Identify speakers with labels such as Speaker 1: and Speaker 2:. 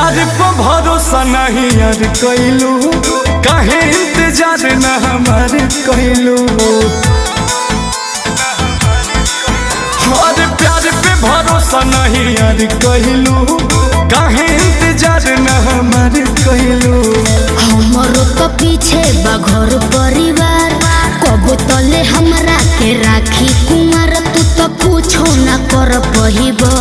Speaker 1: प्यार पे भरोसा नहीं यार कैलू, काहे इंतजार न हमार कैलू। और प्यार पे भरोसा नहीं यार कैलू, काहे इंतजार न हमार कैलू।
Speaker 2: हमरो तो पीछे बघर परिवार, कबो तले हमरा के राखी कुमार, तू तो कुछो न कर पहिबा।